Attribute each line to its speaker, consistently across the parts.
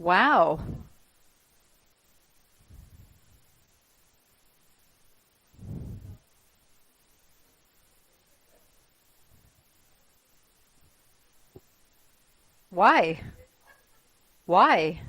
Speaker 1: Wow. Why? Why?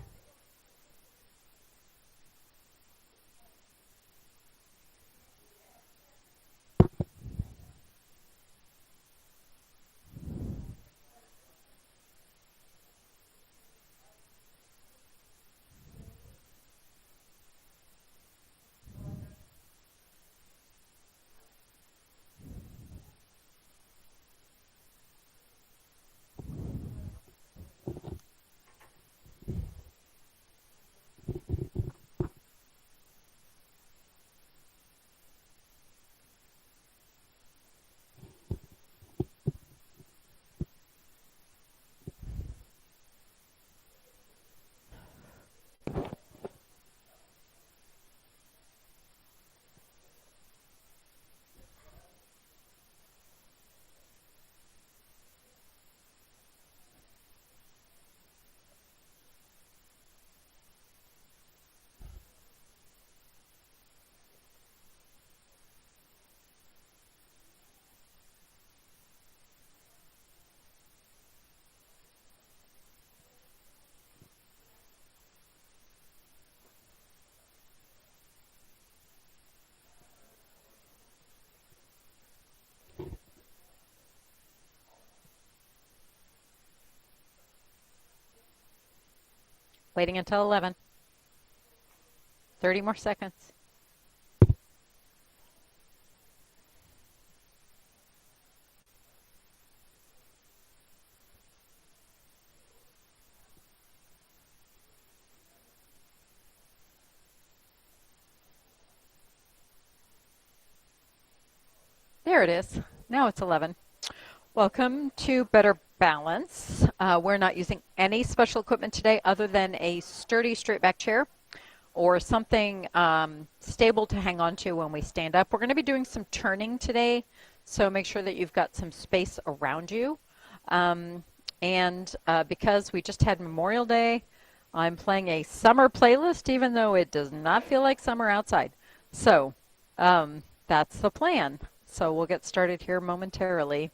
Speaker 1: Waiting until 11. 30 more seconds. There it is. Now it's 11. Welcome to Better Balance. We're not using any special equipment today other than a sturdy straight back chair or something stable to hang on to when we stand up. We're going to be doing some turning today, so make sure that you've got some space around you. Because we just had Memorial Day, I'm playing a summer playlist even though it does not feel like summer outside. So that's the plan. So we'll get started here momentarily.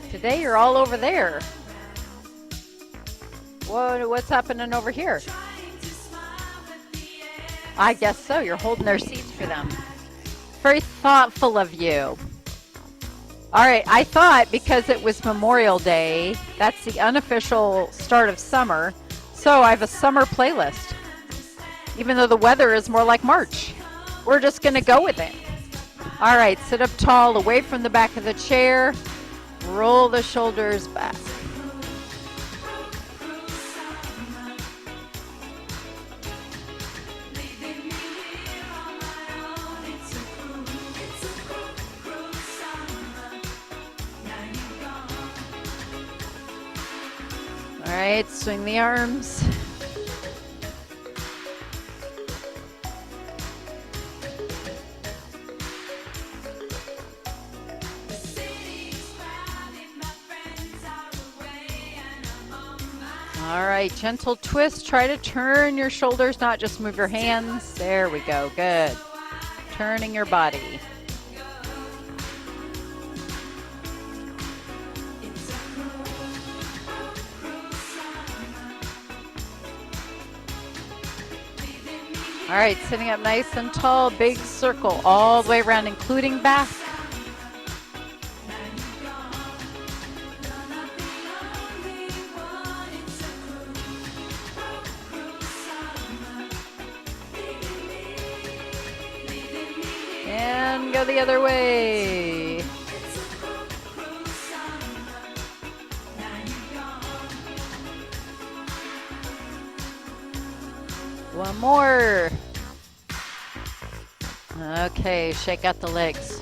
Speaker 1: Today you're all over there. Whoa, what's happening over here? I guess so. You're holding their seats for them. Very thoughtful of you. All right, I thought because it was Memorial Day, that's the unofficial start of summer, so I have a summer playlist. Even though the weather is more like March. We're just going to go with it. All right, sit up tall, away from the back of the chair. Roll the shoulders back. All right, swing the arms. All right, gentle twist. Try to turn your shoulders, not just move your hands. There we go, good. Turning your body. All right, sitting up nice and tall, big circle all the way around, including back. go the other way. One more. Okay, shake out the legs.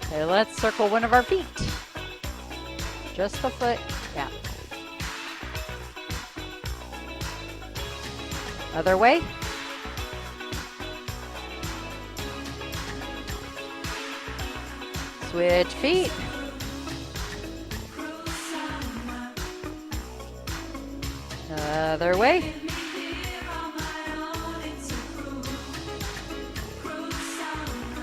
Speaker 1: Okay, let's circle one of our feet. Just the foot. Yeah. Other way. Switch feet. Other way.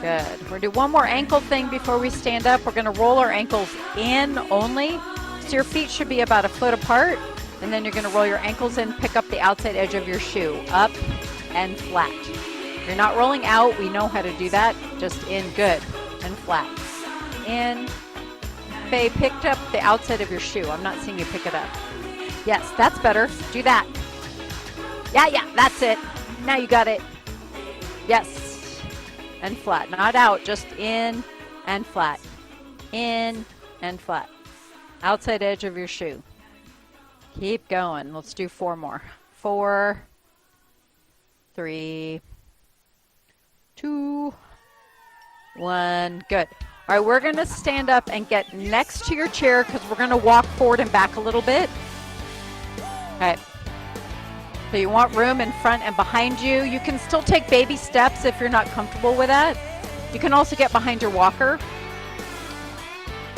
Speaker 1: Good. We're going to do one more ankle thing before we stand up. We're going to roll our ankles in only. So your feet should be about a foot apart. And then you're going to roll your ankles in, pick up the outside edge of your shoe. Up and flat. You're not rolling out. We know how to do that. Just in. Good. And flat. In. Faye picked up the outside of your shoe. I'm not seeing you pick it up. Yes, that's better. Do that. Yeah, that's it. Now you got it. Yes. And flat. Not out, just in and flat. In and flat. Outside edge of your shoe. Keep going. Let's do 4 more. 4, 3, 2, 1. Good. All right, we're going to stand up and get next to your chair because we're going to walk forward and back a little bit. Okay. So you want room in front and behind you. You can still take baby steps if you're not comfortable with that. You can also get behind your walker.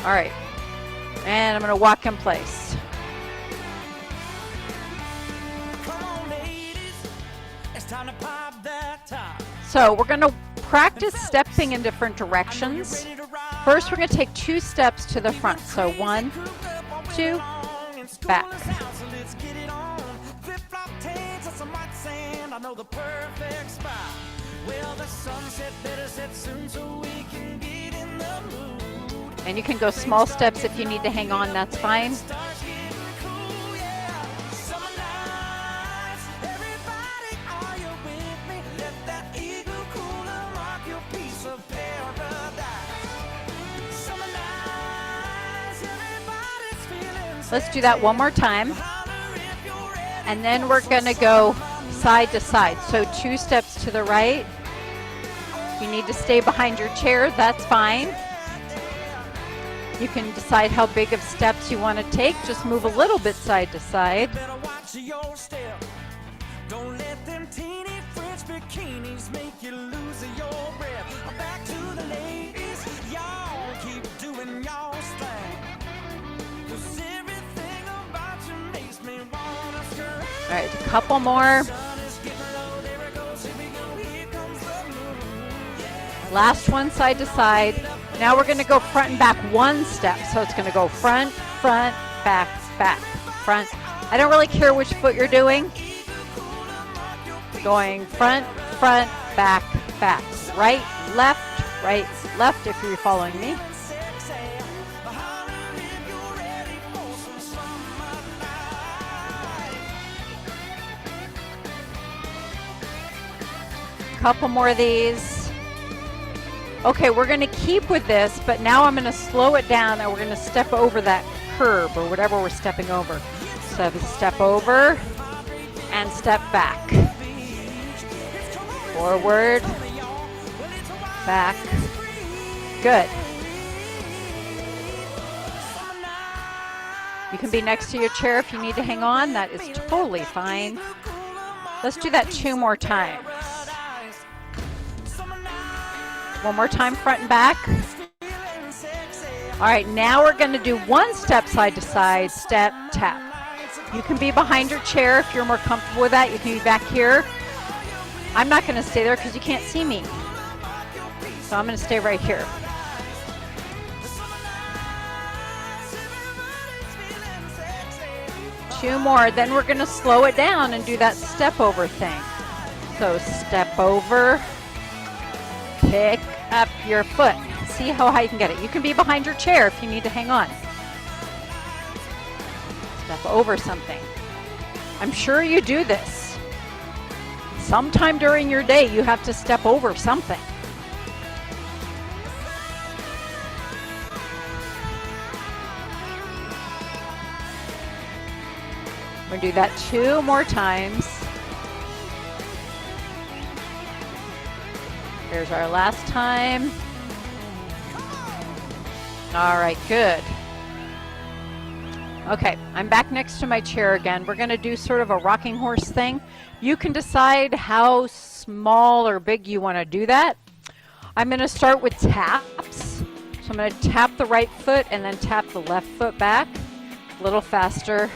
Speaker 1: All right. And I'm going to walk in place. So we're going to practice stepping in different directions. First, we're going to take 2 steps to the front. So 1, 2, back. I know the perfect spot. Well, the sunset better set soon so we can get in the mood. And you can go small steps if you need to hang on, that's fine. Let's do that one more time. And then we're going to go side to side. So 2 steps to the right. If you need to stay behind your chair, that's fine. You can decide how big of steps you want to take. Just move a little bit side to side. Don't let them teeny French bikinis make you lose your breath. Back to the ladies, y'all keep doing y'all's thing. 'Cause everything about you makes me wanna scream. All right, a couple more. Last one, side to side. Now we're going to go front and back 1 step. So it's going to go front, front, back, back, front. I don't really care which foot you're doing. Going front, front, back, back. Right, left, if you're following me. Couple more of these. Okay, we're going to keep with this, but now I'm going to slow it down and we're going to step over that curb or whatever we're stepping over. So step over and step back. Forward, back. Good. You can be next to your chair if you need to hang on. That is totally fine. Let's do that 2 more times. One more time, front and back. All right, now we're going to do 1 step side to side, step, tap. You can be behind your chair if you're more comfortable with that. You can be back here. I'm not going to stay there because you can't see me. So I'm going to stay right here. Two more, then we're going to slow it down and do that step over thing. So step over. Pick up your foot. See how high you can get it. You can be behind your chair if you need to hang on. Step over something. I'm sure you do this. sometime during your day you have to step over something. We're going to do that 2 more times. Here's our last time. All right, good. Okay, I'm back next to my chair again. We're going to do sort of a rocking horse thing. You can decide how small or big you want to do that. I'm going to start with taps. So I'm going to tap the right foot and then tap the left foot back. A little faster.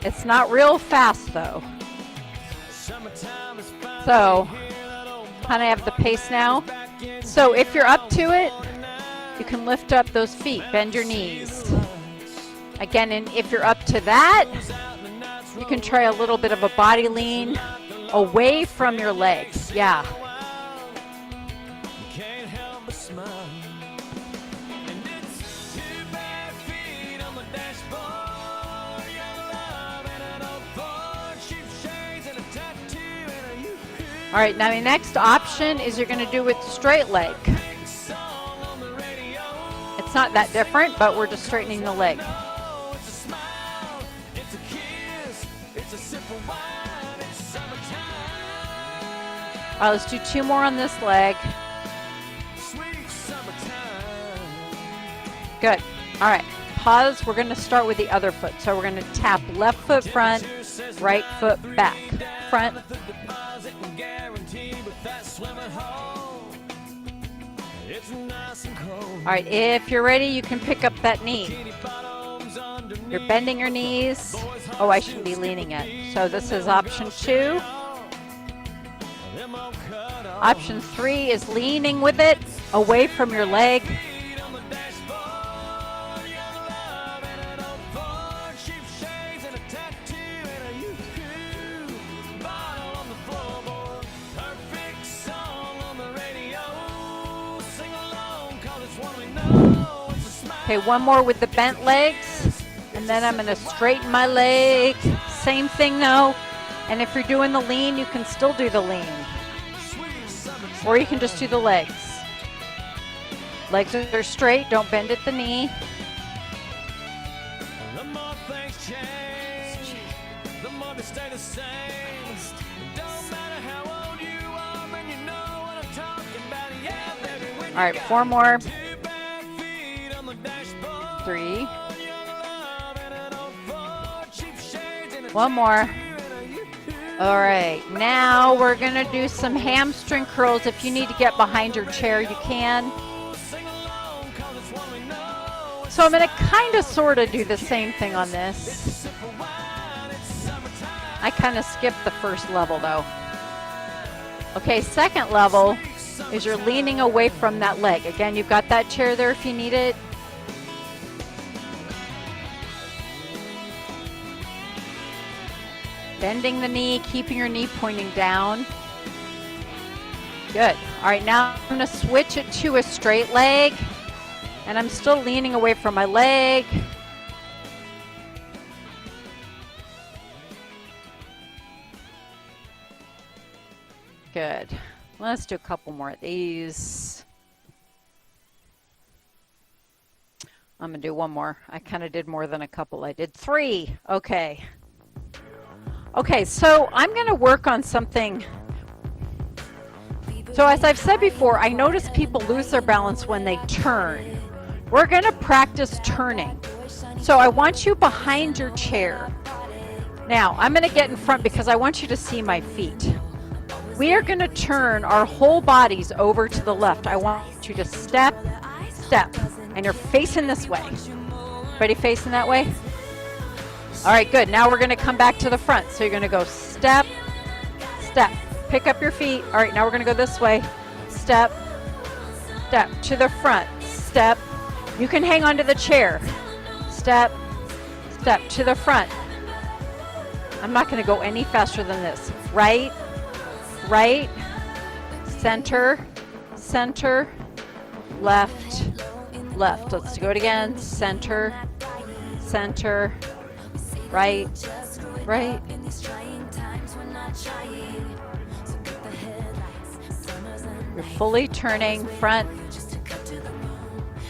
Speaker 1: It's not real fast though. So, kind of have the pace now. So if you're up to it, you can lift up those feet, bend your knees. Again, and if you're up to that, you can try a little bit of a body lean away from your legs. Yeah. All right, now the next option is you're going to do it straight leg. It's not that different, but we're just straightening the leg. All right, let's do 2 more on this leg. Good. All right, pause. We're going to start with the other foot. So we're going to tap left foot front, right foot back. Front. All right, if you're ready, you can pick up that knee. You're bending your knees. Oh, I shouldn't be leaning it. So this is option 2. Option 3 is leaning with it away from your leg. Okay, 1 more with the bent legs, and then I'm going to straighten my leg. Same thing though, and if you're doing the lean, you can still do the lean. Or you can just do the legs. Legs are straight, don't bend at the knee. All right, 4 more. 3. 1 more. All right, now we're going to do some hamstring curls. If you need to get behind your chair, you can. So I'm going to kind of sort of do the same thing on this. I kind of skipped the first level though. Okay, second level is you're leaning away from that leg. Again, you've got that chair there if you need it. Bending the knee, keeping your knee pointing down. Good. All right, now I'm going to switch it to a straight leg. And I'm still leaning away from my leg. Good. Let's do a couple more of these. I'm going to do 1 more. I kind of did more than a couple. I did 3. Okay. Okay, so I'm going to work on something. So as I've said before, I notice people lose their balance when they turn. We're going to practice turning. So I want you behind your chair. Now, I'm going to get in front because I want you to see my feet. We are going to turn our whole bodies over to the left. I want you to step, step, and you're facing this way. Everybody facing that way? All right, good. Now we're going to come back to the front. So you're going to go step, step. Pick up your feet. All right, now we're going to go this way. Step, step to the front. Step. You can hang onto the chair. Step, step to the front. I'm not going to go any faster than this. Right, right, center, center, left, left. Let's do it again. Center, center, right, right, You're fully turning front.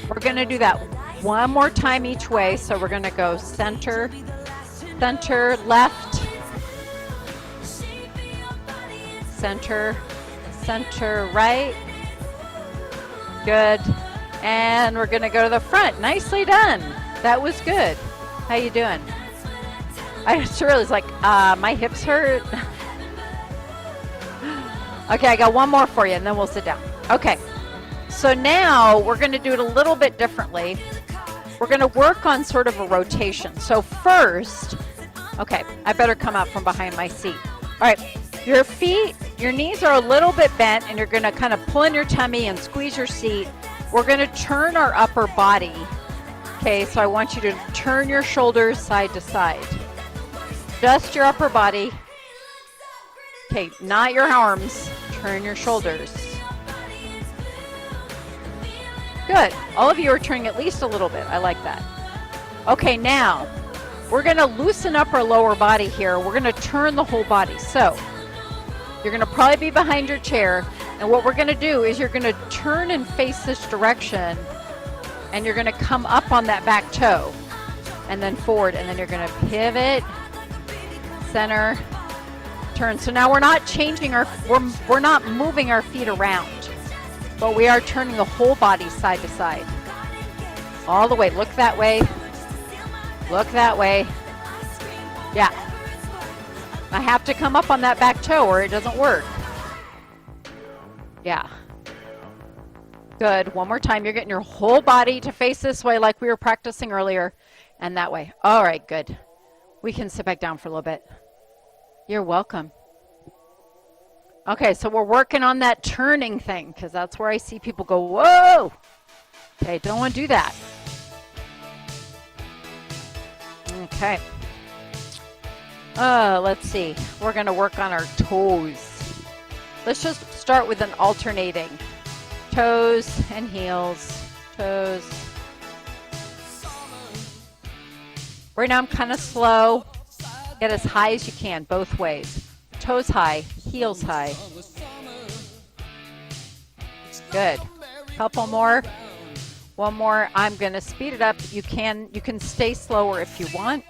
Speaker 1: We're going to do that one more time each way. So we're going to go center, center, left, center, center, right. Good. And we're going to go to the front. Nicely done. That was good. How you doing? I just realized, like, my hips hurt. Okay, I got one more for you, and then we'll sit down. Okay. So now we're going to do it a little bit differently. We're going to work on sort of a rotation. So first, okay, I better come out from behind my seat. All right, your feet, your knees are a little bit bent, and you're going to kind of pull in your tummy and squeeze your seat. We're going to turn our upper body. Okay, so I want you to turn your shoulders side to side. Just your upper body. Okay, not your arms. Turn your shoulders. Good. All of you are turning at least a little bit. I like that. Okay, now we're going to loosen up our lower body here. We're going to turn the whole body. So you're going to probably be behind your chair. And what we're going to do is you're going to turn and face this direction. And you're going to come up on that back toe. And then forward. And then you're going to pivot. Center. Turn. So now we're not changing our, we're not moving our feet around. But we are turning the whole body side to side. All the way. Look that way. Look that way. Yeah. I have to come up on that back toe or it doesn't work. Yeah. Good. One more time. You're getting your whole body to face this way like we were practicing earlier. And that way. All right, good. We can sit back down for a little bit. You're welcome. Okay, so we're working on that turning thing because that's where I see people go, whoa! Okay, don't want to do that. Okay. Let's see. We're going to work on our toes. Let's just start with an alternating. Toes and heels. Toes. Right now I'm kind of slow. Get as high as you can, both ways. Toes high, heels high. Good. Couple more. One more. I'm going to speed it up. You can stay slower if you want.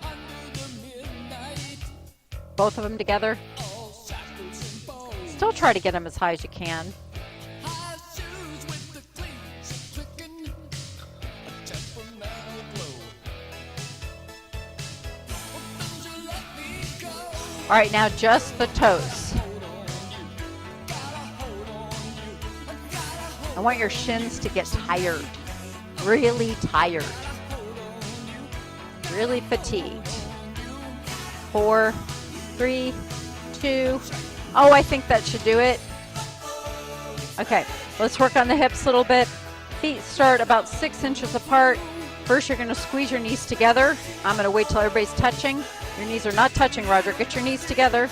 Speaker 1: Both of them together. Still try to get them as high as you can. All right, now just the toes. I want your shins to get tired, really tired, really fatigued. 4, 3, 2. Oh, I think that should do it. Okay, let's work on the hips a little bit. Feet start about 6 inches apart. First, you're going to squeeze your knees together. I'm going to wait till everybody's touching. Your knees are not touching, Roger. Get your knees together.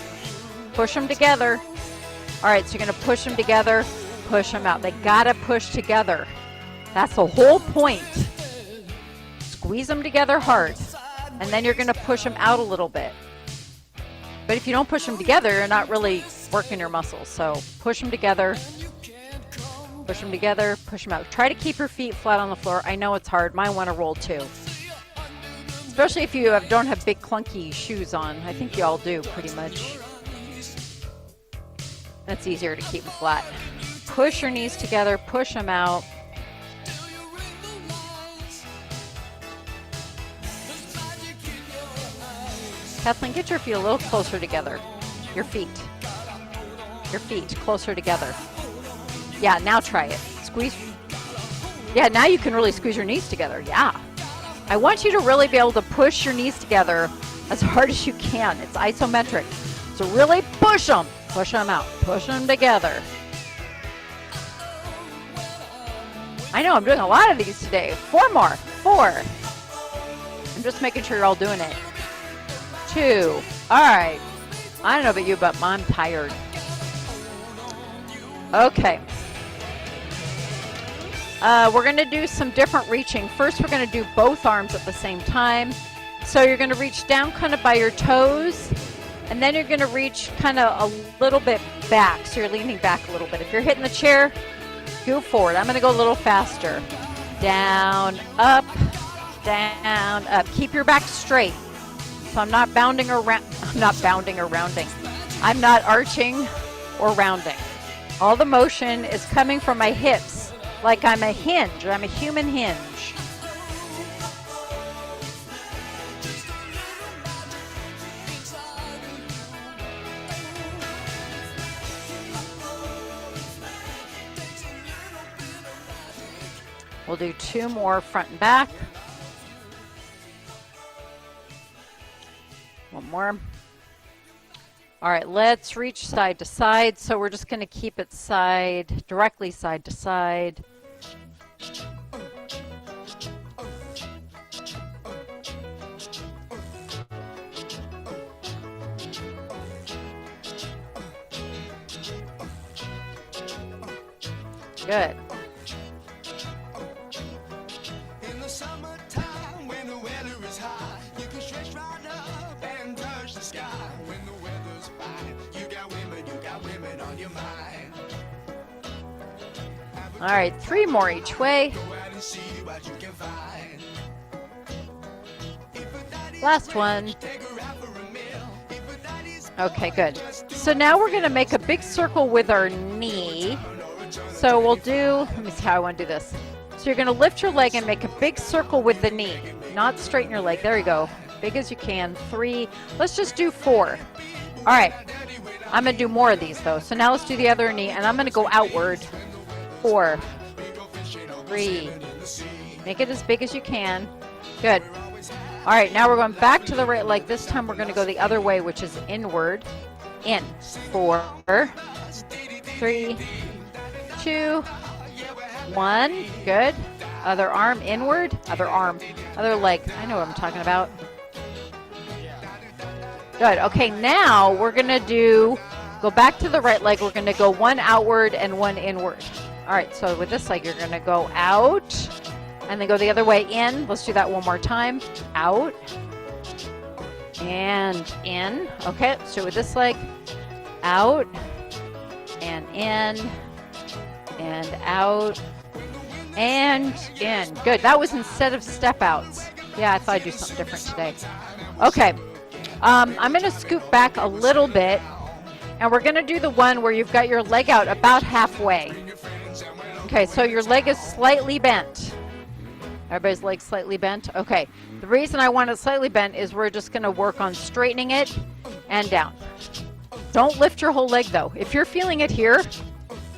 Speaker 1: Push them together. All right, so you're going to push them together, push them out. They got to push together. That's the whole point. Squeeze them together hard, and then you're going to push them out a little bit. But if you don't push them together, you're not really working your muscles. So push them together. Push them together, push them out. Try to keep your feet flat on the floor. I know it's hard. Mine want to roll too. Especially if you don't have big clunky shoes on. I think you all do pretty much. That's easier to keep them flat. Push your knees together, push them out. Kathleen, get your feet a little closer together. Your feet closer together. Yeah, now try it. Squeeze. Yeah, now you can really squeeze your knees together. Yeah. I want you to really be able to push your knees together as hard as you can. It's isometric. So really push them. Push them out. Push them together. I know I'm doing a lot of these today. 4 more. 4. I'm just making sure you're all doing it. 2. All right. I don't know about you, but I'm tired. Okay. We're going to do some different reaching. First, we're going to do both arms at the same time. So you're going to reach down kind of by your toes, And then you're going to reach kind of a little bit back. So you're leaning back a little bit. If you're hitting the chair, go forward. I'm going to go a little faster. Down, up, down, up. Keep your back straight. So I'm not bounding around. I'm not bounding or rounding. I'm not arching or rounding. All the motion is coming from my hips like I'm a hinge. I'm a human hinge. We'll do 2 more front and back. 1 more. All right, let's reach side to side. So we're just going to keep it directly side to side. Good. All right, 3 more each way. Last one. Okay, good. So now we're going to make a big circle with our knee. So we'll do, let me see how I want to do this. So you're going to lift your leg and make a big circle with the knee. Not straighten your leg. There you go. Big as you can. 3. Let's just do 4. All right. I'm going to do more of these, though. So now let's do the other knee, and I'm going to go outward. 4, 3, make it as big as you can. Good. All right, now we're going back to the right leg. This time we're going to go the other way, which is inward. In. 4, 3, 2, 1. Good. Other arm inward. Other arm. Other leg. I know what I'm talking about. Good. Okay, now we're going to go back to the right leg. We're going to go 1 outward and 1 inward. All right, so with this leg, you're going to go out and then go the other way in. Let's do that 1 more time. Out and in. Okay, let's do it with this leg. Out and in and out and in. Good. That was instead of step outs. Yeah, I thought I'd do something different today. Okay. I'm going to scoot back a little bit, and we're going to do the one where you've got your leg out about halfway. Okay, so your leg is slightly bent. Everybody's leg slightly bent? Okay. The reason I want it slightly bent is we're just going to work on straightening it and down. Don't lift your whole leg, though. If you're feeling it here,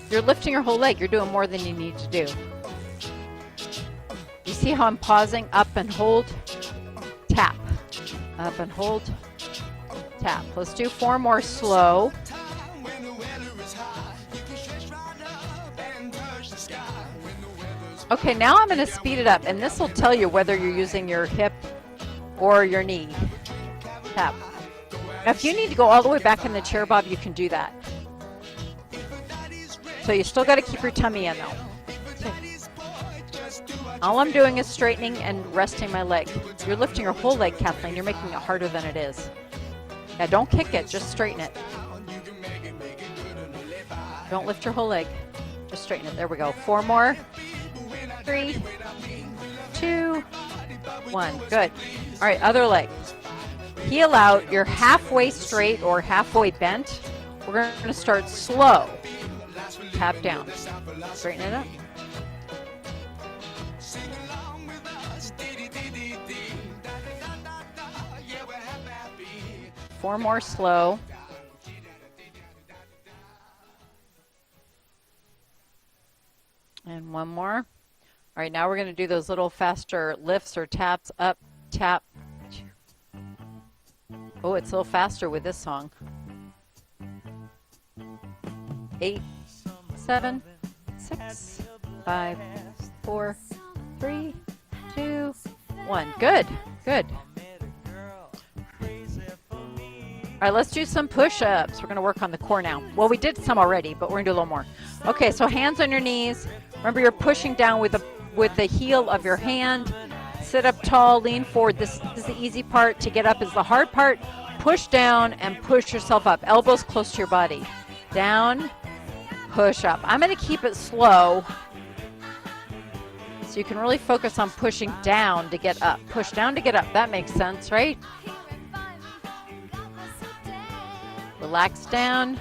Speaker 1: you're lifting your whole leg. You're doing more than you need to do. You see how I'm pausing? Up and hold, tap. Up and hold, tap. Let's do 4 more slow. Okay, now I'm going to speed it up, and this will tell you whether you're using your hip or your knee. Tap. Now, if you need to go all the way back in the chair, Bob, you can do that. So you still got to keep your tummy in, though. All I'm doing is straightening and resting my leg. You're lifting your whole leg, Kathleen. You're making it harder than it is. Yeah, don't kick it. Just straighten it. Don't lift your whole leg. Just straighten it. There we go. 4 more. 3, 2, 1. Good. All right, other leg. Heel out. You're halfway straight or halfway bent. We're going to start slow. Tap down. Straighten it up. Four more slow. And 1 more. All right, now we're going to do those little faster lifts or taps. Up, tap. Oh, it's a little faster with this song. 8, 7, 6, 5, 4, 3, 2, 1. Good, good. All right, let's do some push-ups. We're going to work on the core now. Well, we did some already, but we're going to do a little more. Okay, so hands on your knees. Remember, you're pushing down with the heel of your hand. Sit up tall, lean forward. This is the easy part. To get up is the hard part. push down and push yourself up. Elbows close to your body. Down, push up. I'm going to keep it slow so you can really focus on pushing down to get up. Push down to get up. That makes sense, right? Relax down,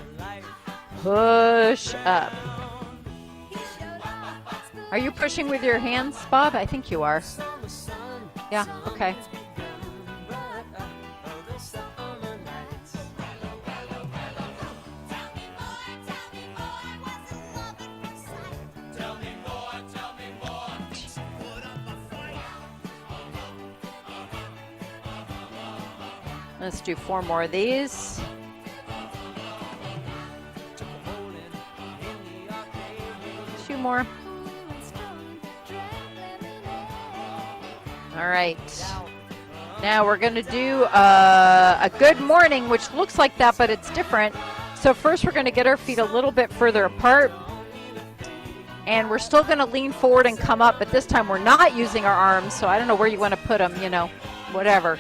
Speaker 1: push up. Are you pushing with your hands, Bob? I think you are. Yeah, okay. Let's do 4 more of these. More. All right. Now we're going to do a good morning, which looks like that, but it's different. So first we're going to get our feet a little bit further apart. And we're still going to lean forward and come up, but this time we're not using our arms. So I don't know where you want to put them, you know, whatever.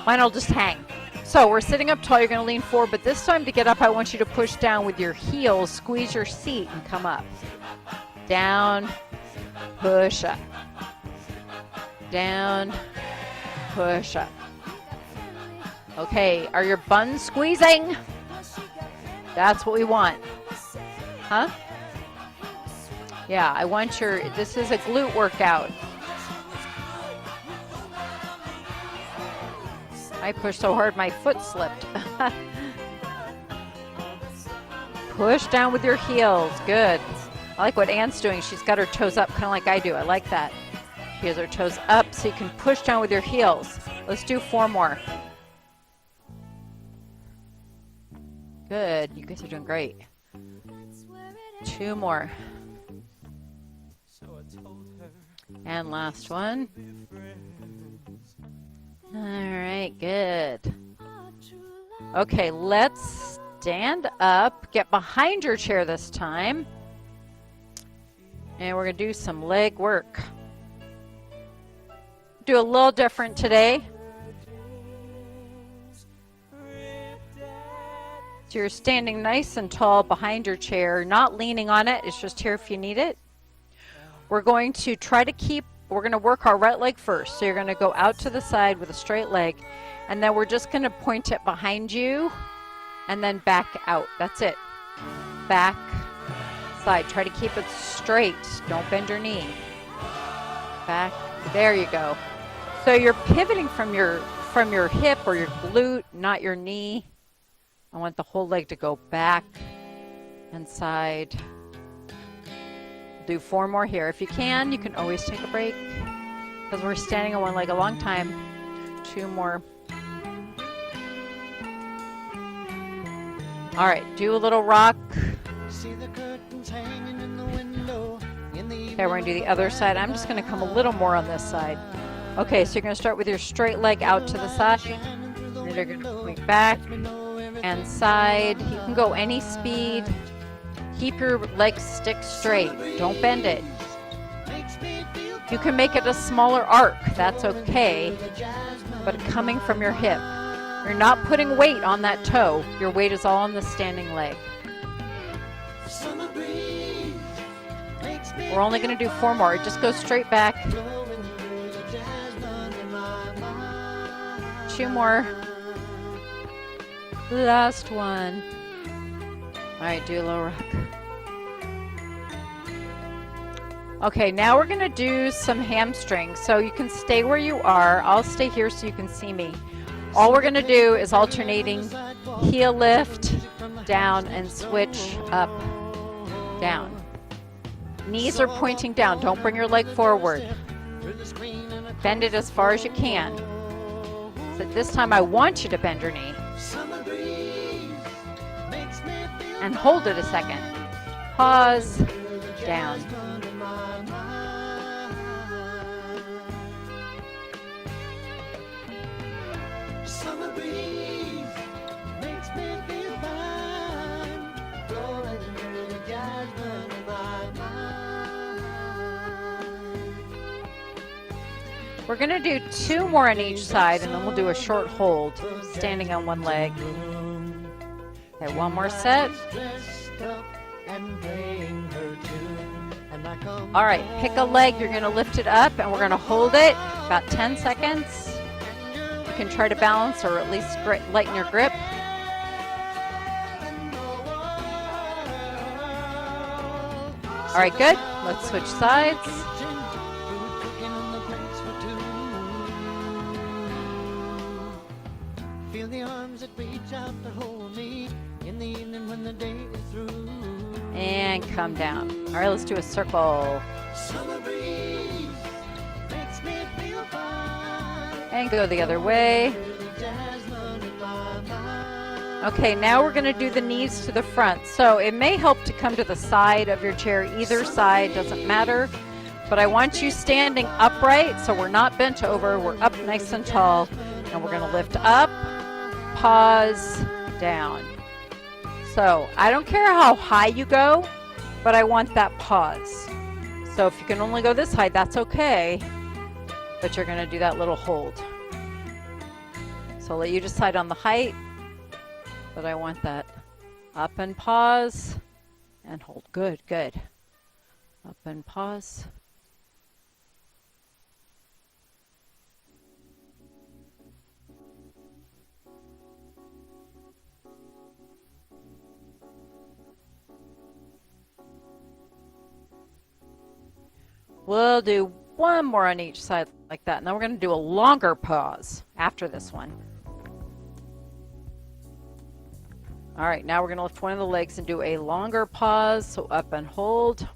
Speaker 1: Mine will just hang. So we're sitting up tall. You're going to lean forward, but this time to get up, I want you to push down with your heels, squeeze your seat, and come up. Down, push up. Down, push up. Okay, are your buns squeezing? That's what we want. Huh? Yeah, I want your, this is a glute workout. I pushed so hard my foot slipped. Push down with your heels. Good. I like what Anne's doing. She's got her toes up kind of like I do. I like that. She has her toes up so you can push down with your heels. Let's do 4 more. Good. You guys are doing great. 2 more. And last one. All right, good. Okay, let's stand up. Get behind your chair this time. And we're going to do some leg work. Do a little different today. So you're standing nice and tall behind your chair, not leaning on it. It's just here if you need it. We're going to try to keep, we're going to work our right leg first. So you're going to go out to the side with a straight leg. And then we're just going to point it behind you and then back out. That's it. Back, side. Try to keep it straight. Don't bend your knee. Back. There you go. So you're pivoting from your hip or your glute, not your knee. I want the whole leg to go back and side. Do 4 more here. If you can always take a break because we're standing on one leg a long time. 2 more. All right, do a little rock. Okay, we're going to do the other side. I'm just going to come a little more on this side. Okay, so you're going to start with your straight leg out to the side. Then you're going to point back and side. You can go any speed. Keep your legs stick straight. Don't bend it. You can make it a smaller arc. That's okay. But coming from your hip. You're not putting weight on that toe. Your weight is all on the standing leg. We're only going to do 4 more. Just go straight back. 2 more. Last one. All right, do a little rock. Okay, now we're going to do some hamstrings. So you can stay where you are. I'll stay here so you can see me. All we're going to do is alternating heel lift, down, and switch up, down. Knees are pointing down. Don't bring your leg forward. Bend it as far as you can. So this time I want you to bend your knee. And hold it a second. Pause, down. We're going to do 2 more on each side, and then we'll do a short hold, standing on one leg. Okay, one more set. All right, pick a leg. You're going to lift it up, and we're going to hold it about 10 seconds. You can try to balance or at least lighten your grip. All right, good. Let's switch sides. Feel the arms that reach out to hold me in the evening when the day is through. And come down. All right, let's do a circle. Summer breeze makes me feel fine. And go the other way. Okay, now we're going to do the knees to the front. So it may help to come to the side of your chair. Either side, doesn't matter. But I want you standing upright, so we're not bent over. We're up nice and tall. And we're going to lift up, pause, down. So I don't care how high you go, but I want that pause. So if you can only go this high, that's okay. But you're going to do that little hold. So I'll let you decide on the height. But I want that up and pause and hold. Good, good. Up and pause. We'll do one more on each side like that. And then we're going to do a longer pause after this one. All right, now we're going to lift one of the legs and do a longer pause. So up and hold.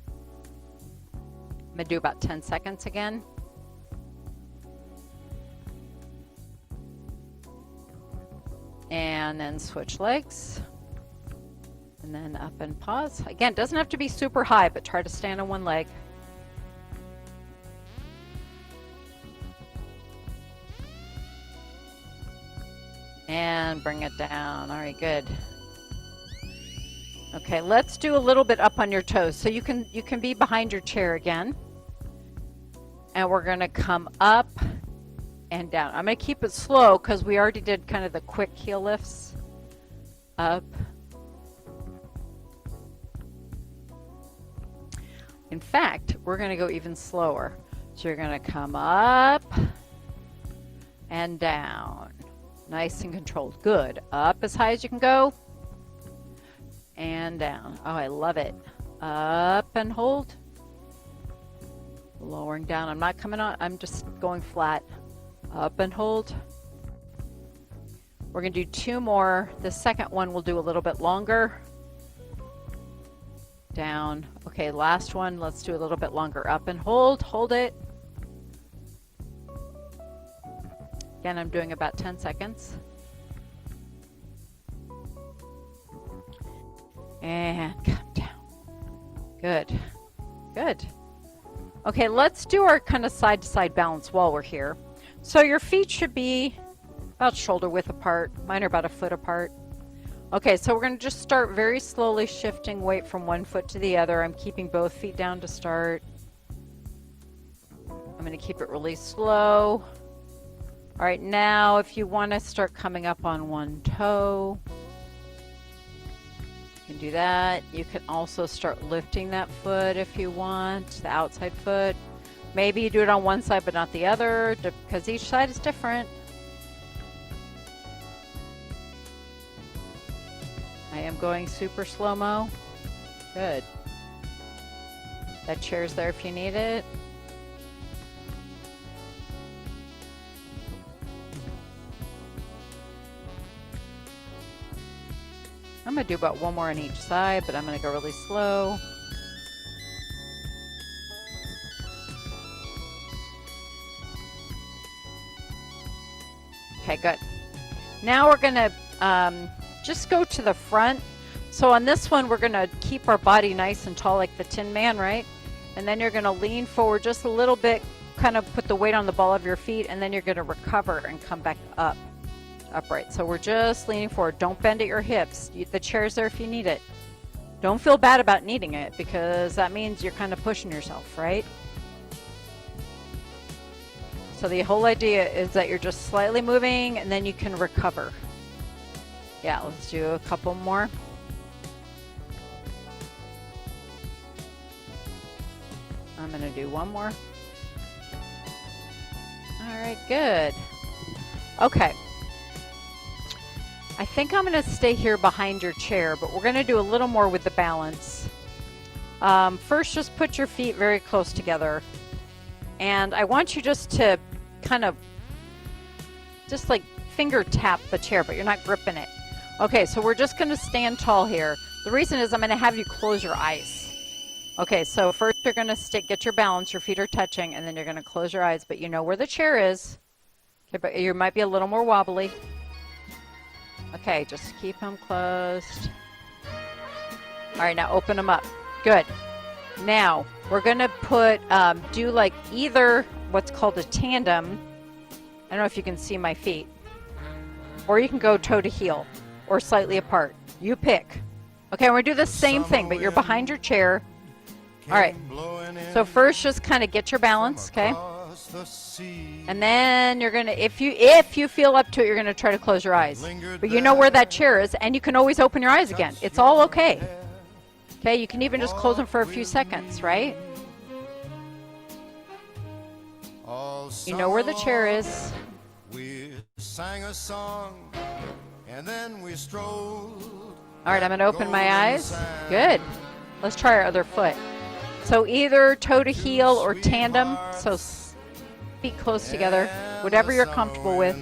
Speaker 1: I'm going to do about 10 seconds again. And then switch legs. And then up and pause. Again, it doesn't have to be super high, but try to stand on one leg. And bring it down. All right, good. Okay, let's do a little bit up on your toes. So you can be behind your chair again. And we're going to come up and down. I'm going to keep it slow because we already did kind of the quick heel lifts. Up. In fact, we're going to go even slower. So you're going to come up and down. Nice and controlled. Good. Up as high as you can go. And down. Oh, I love it. Up and hold. Lowering down. I'm not coming on. I'm just going flat. Up and hold. We're going to do 2 more. The second one we'll do a little bit longer. Down. Okay, last one. Let's do a little bit longer. Up and hold. Hold it. Again, I'm doing about 10 seconds. And come down. Good. Good. Okay, let's do our kind of side-to-side balance while we're here. So your feet should be about shoulder width apart. Mine are about a foot apart. Okay, so we're going to just start very slowly shifting weight from one foot to the other. I'm keeping both feet down to start. I'm going to keep it really slow. All right, now if you want to start coming up on one toe, you can do that. You can also start lifting that foot if you want, the outside foot. Maybe you do it on one side but not the other because each side is different. I am going super slow-mo. Good. That chair's there if you need it. I'm going to do about 1 more on each side, but I'm going to go really slow. Okay, good. Now we're going to just go to the front. So on this one, we're going to keep our body nice and tall like the Tin Man, right? And then you're going to lean forward just a little bit, kind of put the weight on the ball of your feet, and then you're going to recover and come back up. Upright. So we're just leaning forward. Don't bend at your hips. The chair's there if you need it. Don't feel bad about needing it because that means you're kind of pushing yourself, right? So the whole idea is that you're just slightly moving and then you can recover. Yeah, let's do a couple more. I'm gonna do one more. All right, good. Okay. I think I'm gonna stay here behind your chair, but we're gonna do a little more with the balance. First, just put your feet very close together. And I want you just to kind of, just like finger tap the chair, but you're not gripping it. Okay, so we're just gonna stand tall here. The reason is I'm gonna have you close your eyes. Okay, so first you're gonna get your balance, your feet are touching, and then you're gonna close your eyes, but you know where the chair is. Okay, but you might be a little more wobbly. Okay, just keep them closed. All right, now open them up. Good. Now, we're gonna do like either what's called a tandem. I don't know if you can see my feet. Or you can go toe to heel, or slightly apart. You pick. Okay, we're gonna do the same thing, but you're behind your chair. All right, so first just kind of get your balance, okay? And then you're gonna, if you feel up to it, you're gonna try to close your eyes. But you know where that chair is, and you can always open your eyes again. It's all okay. Okay, you can even just close them for a few seconds, right? You know where the chair is.
Speaker 2: We sang a song, and then we strolled.
Speaker 1: All right, I'm gonna open my eyes. Good. Let's try our other foot. So either toe to heel or tandem, so feet close together, whatever you're comfortable with.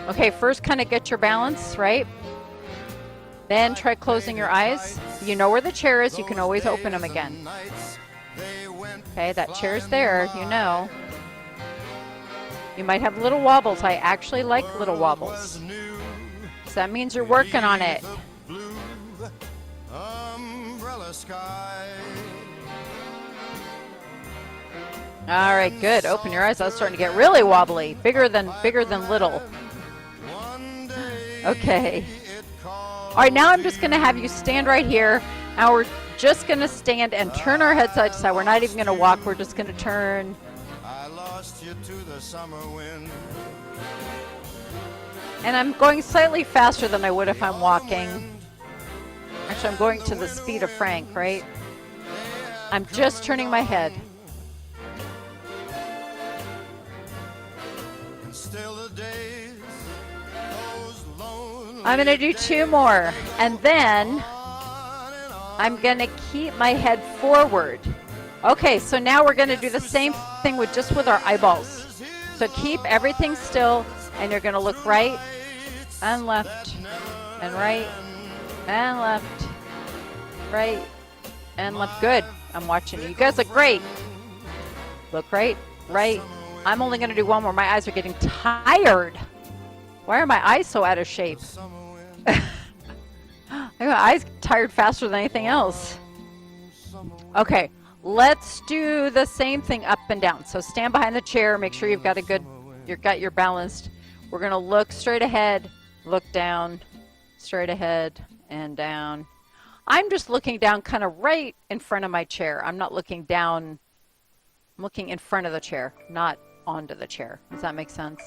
Speaker 1: Okay, first kind of get your balance, right? Then try closing your eyes. You know where the chair is, you can always open them again. Okay, that chair's there, you know. You might have little wobbles. I actually like little wobbles. So that means you're working on it. All right, good. Open your eyes. I was starting to get really wobbly. Bigger than little. Okay. All right, now I'm just going to have you stand right here. Now we're just going to stand and turn our head side to side. We're not even going to walk. We're just going to turn.
Speaker 2: I lost you to the summer wind.
Speaker 1: And I'm going slightly faster than I would if I'm walking. Actually, I'm going to the speed of Frank, right? I'm just turning my head. I'm going to do two more, and then I'm going to keep my head forward. Okay, so now we're going to do the same thing with our eyeballs. So keep everything still, and you're going to look right and left and right and left, right and left. Good. I'm watching you. You guys look great. Look right, right. I'm only going to do one more. My eyes are getting tired. Why are my eyes so out of shape? My eyes get tired faster than anything else. Okay, let's do the same thing up and down. So stand behind the chair. Make sure you've got your balanced. We're gonna look straight ahead, look down, straight ahead and down. I'm just looking down kind of right in front of my chair. I'm not looking down. I'm looking in front of the chair, not onto the chair. Does that make sense?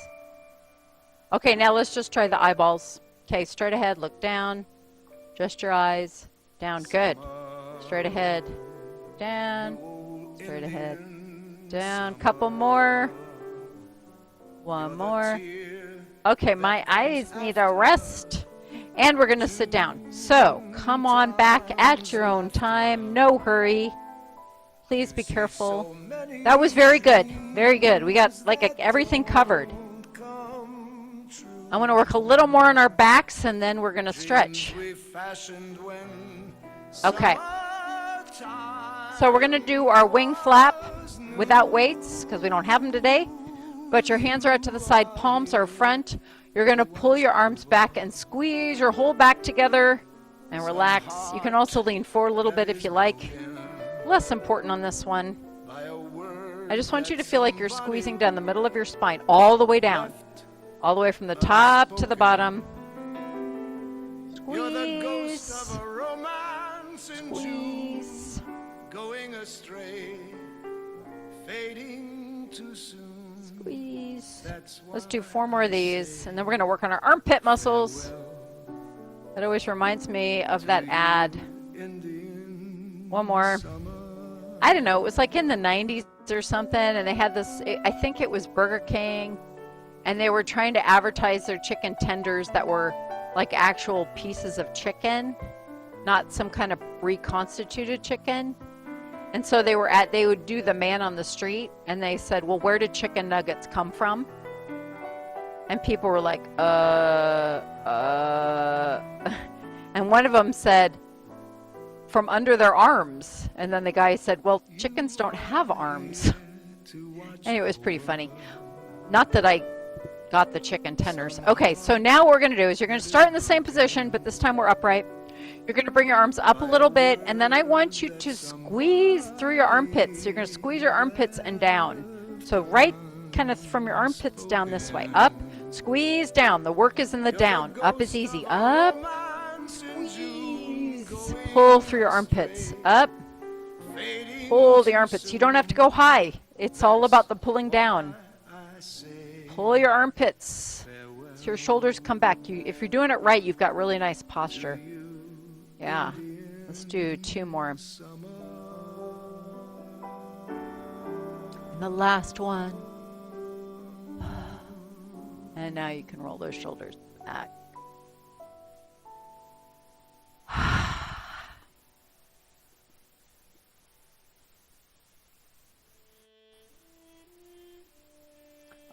Speaker 1: Okay, now let's just try the eyeballs. Okay, straight ahead, look down. Just your eyes. Down, good. Straight ahead. Down. Straight ahead. Down. Couple more. One more. Okay, my eyes need a rest. And we're going to sit down. So, come on back at your own time. No hurry. Please be careful. That was very good. Very good. We got everything covered. I want to work a little more on our backs, and then we're going to stretch. Okay. So we're going to do our wing flap without weights, because we don't have them today. But your hands are out to the side, palms are front. You're going to pull your arms back and squeeze your whole back together and relax. You can also lean forward a little bit if you like. Less important on this one. I just want you to feel like you're squeezing down the middle of your spine, all the way down. All the way from the top to the bottom. Squeeze. Squeeze.
Speaker 2: Going astray, fading too soon.
Speaker 1: Squeeze. Let's do 4 more of these, and then we're going to work on our armpit muscles. That always reminds me of that ad. One more. I don't know, it was like in the 90s or something, and they had this, I think it was Burger King, and they were trying to advertise their chicken tenders that were like actual pieces of chicken, not some kind of reconstituted chicken. And so they would do the man on the street, and they said, well, where did chicken nuggets come from? And people were like, and one of them said, from under their arms. And then the guy said, well, chickens don't have arms. Anyway, it was pretty funny. Not that I got the chicken tenders. Okay, so now what we're going to do is you're going to start in the same position, but this time we're upright. You're going to bring your arms up a little bit, and then I want you to squeeze through your armpits. So you're going to squeeze your armpits and down. So right kind of from your armpits down this way. Up, squeeze, down. The work is in the down. Up is easy. Up, squeeze. Pull through your armpits. Up, pull the armpits. You don't have to go high. It's all about the pulling down. Pull your armpits so your shoulders come back. If you're doing it right, you've got really nice posture. Yeah. Let's do 2 more. And the last one. And now you can roll those shoulders back.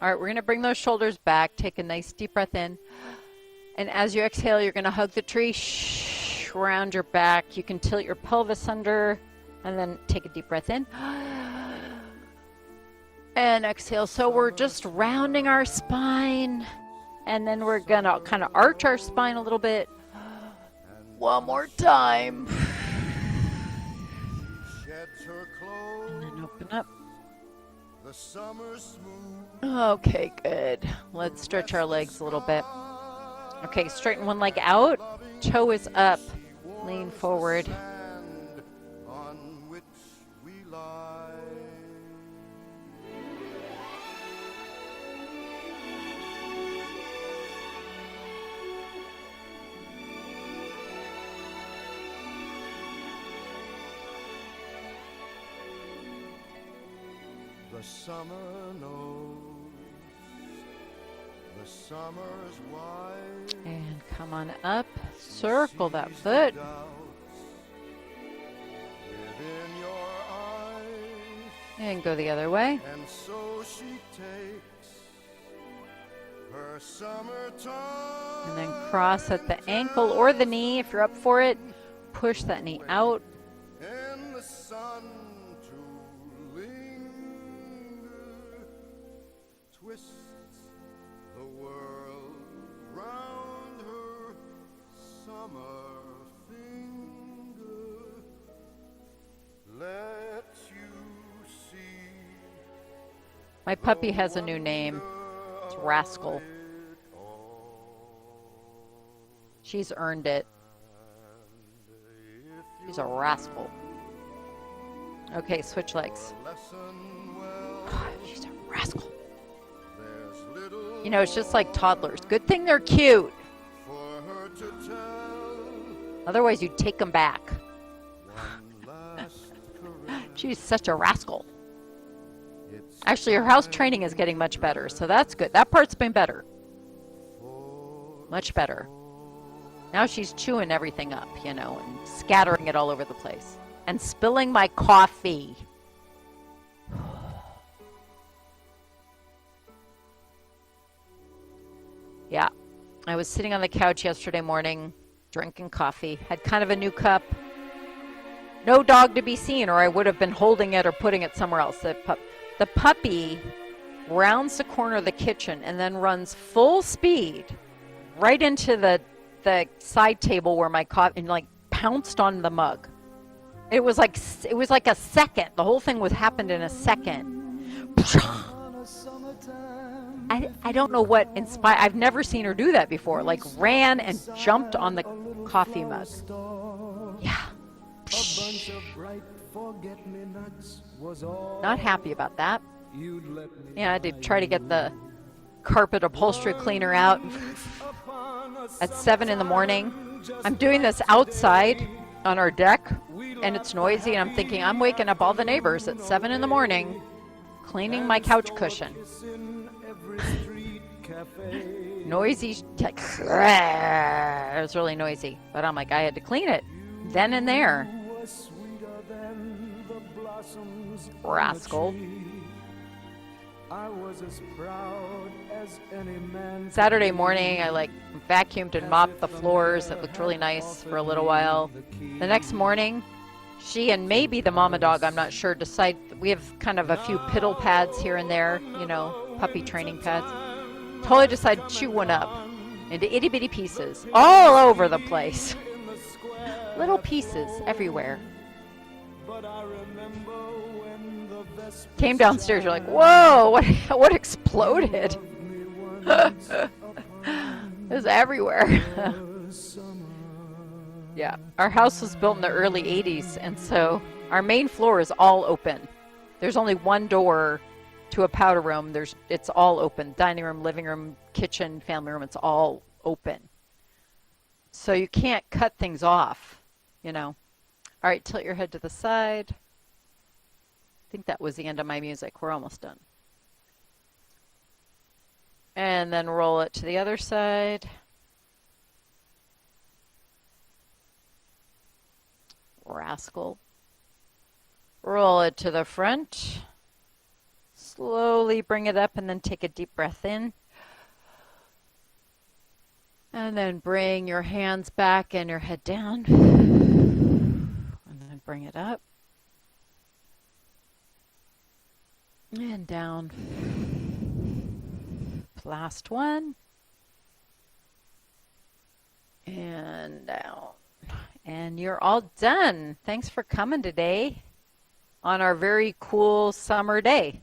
Speaker 1: All right, we're going to bring those shoulders back. Take a nice deep breath in. And as you exhale, you're going to hug the tree around your back. You can tilt your pelvis under and then take a deep breath in. And exhale. So we're just rounding our spine. And then we're going to kind of arch our spine a little bit. One more time. And then open up. Okay, good. Let's stretch our legs a little bit. Okay, straighten one leg out. Toe is up. Lean forward.
Speaker 2: The summer knows, the summer's wide.
Speaker 1: And come on up, circle that foot.
Speaker 2: Within your eyes,
Speaker 1: and go the other way.
Speaker 2: and so she takes her summertime.
Speaker 1: And then cross at the ankle or the knee if you're up for it. Push that knee out.
Speaker 2: In the sun to linger, twists the world round her summer finger. Let you see.
Speaker 1: My puppy has a new name. It's Rascal. She's earned it. She's a rascal. Okay, switch legs. She's a rascal. You know, it's just like toddlers. Good thing they're cute. Otherwise, you'd take them back. She's such a rascal. Actually, her house training is getting much better, so that's good. That part's been better. Much better. Now she's chewing everything up, you know, and scattering it all over the place. And spilling my coffee. Yeah. I was sitting on the couch yesterday morning, drinking coffee. Had kind of a new cup. No dog to be seen, or I would have been holding it or putting it somewhere else. The puppy rounds the corner of the kitchen and then runs full speed right into the side table where my coffee, and like pounced on the mug. It was like a second. The whole thing happened in a second. I don't know what inspired. I've never seen her do that before. Like ran and jumped on the coffee mug. Yeah. Not happy about that. Yeah, I had to try to get the carpet upholstery cleaner out at 7 in the morning. I'm doing this outside on our deck, and it's noisy, and I'm thinking I'm waking up all the neighbors at 7 in the morning cleaning my couch cushion. Noisy. It was really noisy, but I'm like, I had to clean it then and there. Rascal. Saturday morning, I vacuumed and mopped the floors. It looked really nice for a little while. The next morning, she and maybe the mama dog, I'm not sure, decide we have kind of a few piddle pads here and there, puppy training pads. Totally decided to chew one up into itty bitty pieces all over the place. Little pieces everywhere. Came downstairs, you're like, whoa, what exploded? It was everywhere. Yeah, our house was built in the early 80s, and so our main floor is all open. There's only one door to a powder room. It's all open. Dining room, living room, kitchen, family room, it's all open. So you can't cut things off, All right, tilt your head to the side. I think that was the end of my music. We're almost done. And then roll it to the other side. Rascal. Roll it to the front. Slowly bring it up and then take a deep breath in. And then bring your hands back and your head down. And then bring it up. And down. Last one. And down. And you're all done. Thanks for coming today on our very cool summer day.